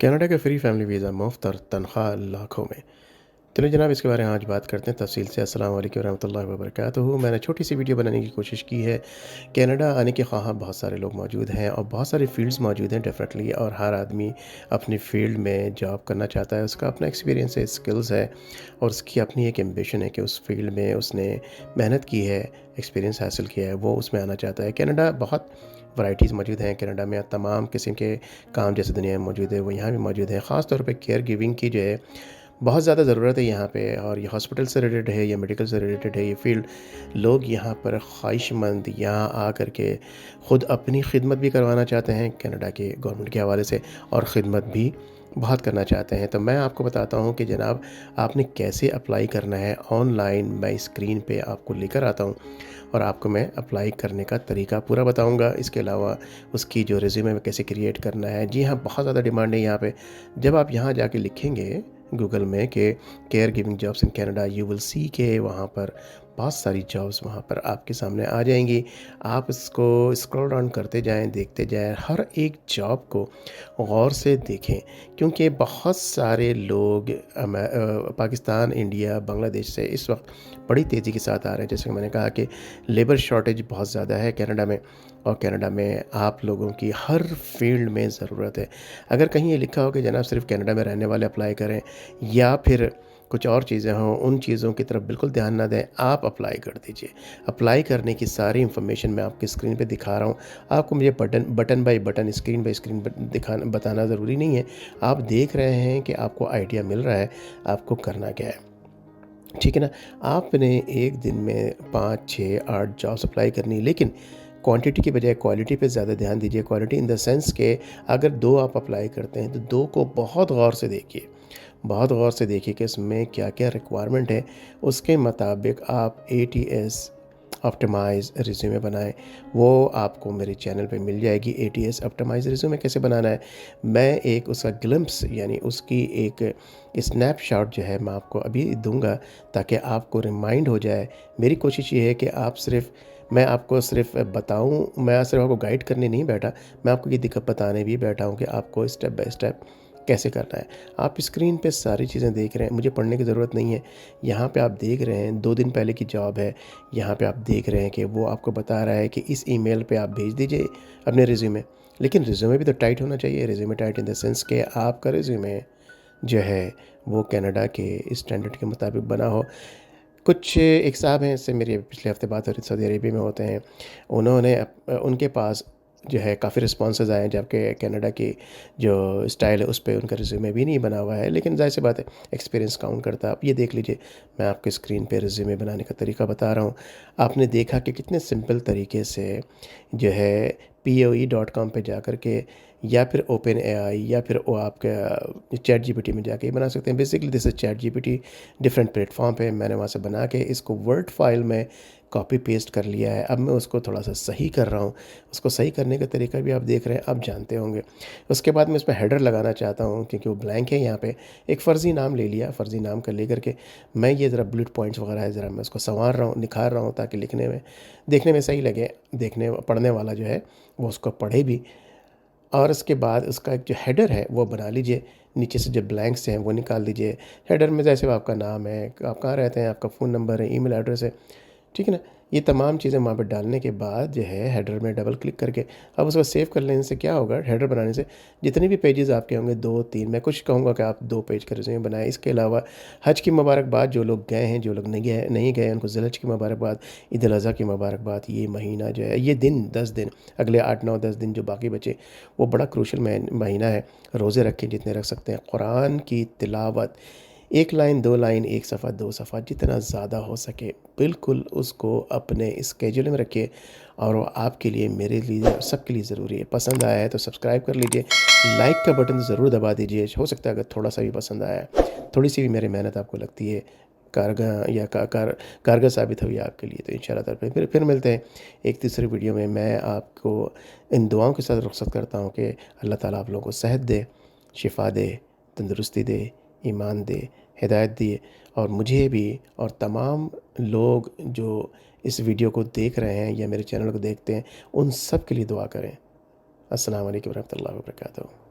Canada का free family visa मुफ्त और तनख्वाह लाखों में। चलिए जनाब, इसके बारे में आज बात करते हैं तफसील से। अस्सलाम वालेकुम रहमतुल्लाहि व बरकातुहू। मैंने छोटी सी वीडियो बनाने की कोशिश की है। कनाडा आने के ख़्वाह बहुत सारे लोग मौजूद हैं और बहुत सारे फ़ील्ड्स मौजूद हैं डेफ़िनेटली, और हर आदमी अपनी फ़ील्ड में जॉब करना चाहता है। उसका अपना एक्सपीरियंस है, स्किल्स है, और उसकी अपनी एक एम्बिशन है कि उस फ़ील्ड में उसने मेहनत की है, एक्सपीरियंस हासिल किया है, वो उसमें आना चाहता है। कनाडा बहुत वैराइटीज़ मौजूद हैं। कनाडा में तमाम किस्म के काम जैसे दुनिया में मौजूद है वो यहाँ भी मौजूद है। ख़ास तौर पे केयर गिविंग की जो है बहुत ज़्यादा ज़रूरत है यहाँ पे, और ये हॉस्पिटल से रिलेटेड है या मेडिकल से रिलेटेड है ये फ़ील्ड। लोग यहाँ पर ख्वाहिशमंद यहाँ आ कर के ख़ुद अपनी खिदमत भी करवाना चाहते हैं कनाडा के गवर्नमेंट के हवाले से, और ख़िदमत भी बहुत करना चाहते हैं। तो मैं आपको बताता हूँ कि जनाब आपने कैसे अप्लाई करना है ऑनलाइन। मैं स्क्रीन पे आपको लेकर आता हूँ और आपको मैं अप्लाई करने का तरीका पूरा बताऊँगा। इसके अलावा उसकी जो रिज़्यूमे में कैसे क्रिएट करना है। जी हाँ, बहुत ज़्यादा डिमांड है यहाँ पे। जब आप यहाँ जाके लिखेंगे गूगल में कि care giving jobs in Canada, you will see के वहाँ पर बहुत सारी जॉब्स वहाँ पर आपके सामने आ जाएंगी। आप इसको स्क्रॉल डाउन करते जाएं, देखते जाएं, हर एक जॉब को गौर से देखें, क्योंकि बहुत सारे लोग पाकिस्तान, इंडिया, बांग्लादेश से इस वक्त बड़ी तेज़ी के साथ आ रहे हैं। जैसे कि मैंने कहा कि लेबर शॉर्टेज बहुत ज़्यादा है कनाडा में, और कनाडा में आप लोगों की हर फील्ड में ज़रूरत है। अगर कहीं ये लिखा हो कि जनाब सिर्फ कनाडा में रहने वाले अप्लाई करें, या फिर कुछ और चीज़ें हों, उन चीज़ों की तरफ बिल्कुल ध्यान ना दें। आप अप्लाई कर दीजिए। अप्लाई करने की सारी इन्फॉर्मेशन मैं आपकी स्क्रीन पे दिखा रहा हूँ। आपको मुझे button by button, screen by screen दिखाना बताना ज़रूरी नहीं है। आप देख रहे हैं कि आपको आइडिया मिल रहा है आपको करना क्या है, ठीक है ना। आपने एक दिन में 5, 6, 8 जॉब्स अप्लाई करनी है, लेकिन क्वांटिटी की बजाय क्वालिटी पे ज़्यादा ध्यान दीजिए। क्वालिटी इन द सेंस के अगर 2 आप अप्लाई करते हैं तो 2 को बहुत गौर से देखिए। बहुत गौर से देखिए कि इसमें क्या-क्या रिक्वायरमेंट है। उसके मुताबिक आप एटीएस ऑप्टिमाइज़ रिज़्यूमे बनाएँ। वो आपको मेरे चैनल पे मिल जाएगी। एटीएस ऑप्टिमाइज़ रिज़्यूमे कैसे बनाना है, मैं एक उसका ग्लिम्प्स यानी उसकी एक स्नैपशॉट जो है मैं आपको अभी दूँगा, ताकि आपको रिमाइंड हो जाए। मेरी कोशिश ये है कि मैं आपको सिर्फ़ बताऊँ, मैं सिर्फ़ आपको गाइड करने नहीं बैठा, मैं आपको ये दिक्कत बताने भी बैठा हूँ कि आपको स्टेप बाय स्टेप कैसे करना है। आप स्क्रीन पे सारी चीज़ें देख रहे हैं, मुझे पढ़ने की ज़रूरत नहीं है। यहाँ पे आप देख रहे हैं 2 दिन पहले की जॉब है। यहाँ पे आप देख रहे हैं कि वो आपको बता रहा है कि इस ईमेल पे आप भेज दीजिए अपने रिज़्यूमे। लेकिन रिज़्यूमे भी तो टाइट होना चाहिए। Resume tight in the sense कि आपका रिज़्यूमे जो है वो कनाडा के स्टैंडर्ड के मुताबिक बना हो। कुछ एक साहब हैं, इससे मेरी पिछले हफ़्ते बात हो रही थी, सऊदी अरेबिया में होते हैं। उनके पास जो है काफ़ी रिस्पॉन्सेज़ आए हैं, जबकि कनाडा की जो स्टाइल है उस पे उनका रिज़्यूमे भी नहीं बना हुआ है। लेकिन ज़ाहिर सी बात है, एक्सपीरियंस काउंट करता है। आप ये देख लीजिए, मैं आपको स्क्रीन पे रिज़्यूमे बनाने का तरीका बता रहा हूँ। आपने देखा कि कितने सिंपल तरीके से जो है poe.com पे जा कर के, या फिर ओपन एआई, या फिर वो आपका चैट जीपीटी में जाके बना सकते हैं। Basically this is chat GPT. Different platform पे मैंने वहाँ से बना के इसको वर्ड फाइल में कॉपी पेस्ट कर लिया है। अब मैं उसको थोड़ा सा सही कर रहा हूँ। उसको सही करने का तरीका भी आप देख रहे हैं, आप जानते होंगे। उसके बाद मैं इसमें हेडर लगाना चाहता हूँ, क्योंकि वो ब्लैंक है। यहाँ पे एक फ़र्ज़ी नाम ले लिया। फ़र्ज़ी नाम का लेकर के मैं ये ज़रा बुलेट पॉइंट्स वगैरह है, ज़रा मैं उसको संवार रहा हूँ, निखार रहा हूँ, ताकि देखने में सही लगे। पढ़ने वाला जो है वो उसको पढ़े भी। और उसके बाद उसका एक जो हेडर है वो बना लीजिए। नीचे से जो ब्लैंक्स हैं वो निकाल दीजिए। हेडर में जैसे आपका नाम है, आप कहाँ रहते हैं, आपका फ़ोन नंबर है, ईमेल एड्रेस है, ठीक है ना। ये तमाम चीज़ें वहाँ पे डालने के बाद जो है हेडर में डबल क्लिक करके अब उसको सेव कर लेने से क्या होगा, हेडर बनाने से जितने भी पेजेस आपके होंगे 2-3, मैं कुछ कहूँगा कि आप 2 पेज का रिज्यूमे बनाएं। इसके अलावा हज की मुबारकबाद, जो लोग गए हैं, जो लोग नहीं गए उनको ज़िलहज की मुबारकबाद, ईद अल अज़हा की मुबारकबाद। ये महीना जो है, ये दिन 10 दिन, अगले 8-9-10 दिन जो बाकी बचे, वो बड़ा क्रूशल महीना है। रोज़े रखें जितने रख सकते हैं। कुरान की तिलावत 1 लाइन, 2 लाइन, 1 सफ़ा, 2 सफ़ा, जितना ज़्यादा हो सके बिल्कुल उसको अपने स्केड्यूल में रखिए। और वो आपके लिए, मेरे लिए, सबके लिए ज़रूरी है। पसंद आया है तो सब्सक्राइब कर लीजिए। लाइक का बटन ज़रूर दबा दीजिए। हो सकता है अगर थोड़ा सा भी पसंद आया, थोड़ी सी भी मेरी मेहनत आपको लगती है कारगर या कारगर साबित हुई आपके लिए, तो इंशाल्लाह ताला फिर मिलते हैं एक तीसरी वीडियो में। मैं आपको इन दुआओं के साथ रुखसत करता हूँ कि अल्लाह ताला आप लोगों को सेहत दे, शिफा दे, तंदुरुस्ती दे, ईमान दे, हिदायत दिए, और मुझे भी, और तमाम लोग जो इस वीडियो को देख रहे हैं या मेरे चैनल को देखते हैं, उन सब के लिए दुआ करें। अस्सलाम वालेकुम रहमतुल्लाहि व बरकातहू।